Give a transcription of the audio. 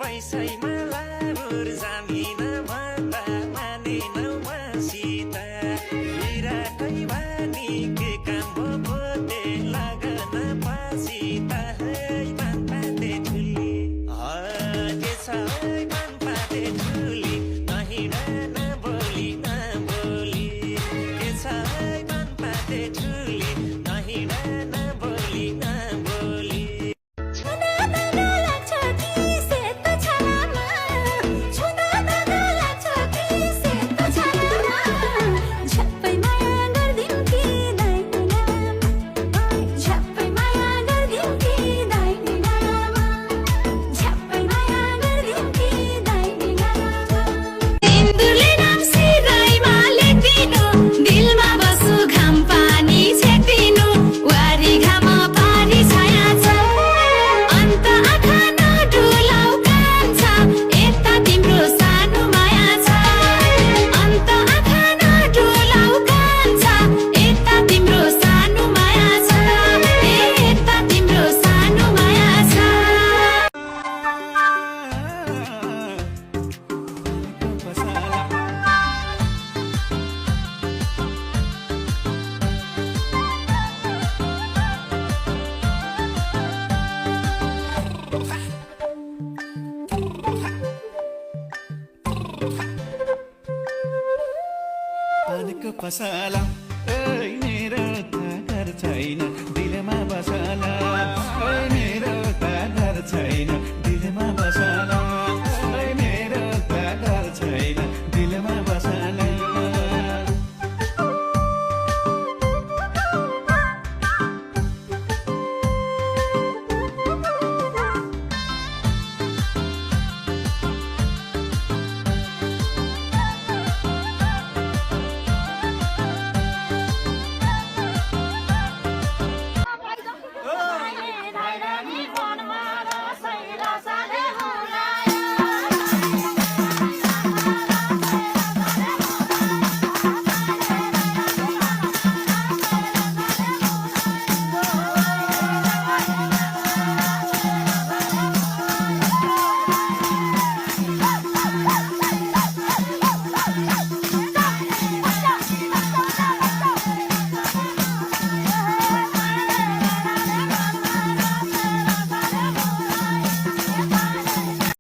बैसैमा लाबुर जामिन भन्दा मानेन मसित हिराकै बानी के काम हो पोते लगन पसित है पाते ठुली के छ पाते ठुली नहिँडन बोली नबोली के छ पाते ठुली नहिँडन बोली नबोली पानको पसला मेरो घर छैन दिलमा बसला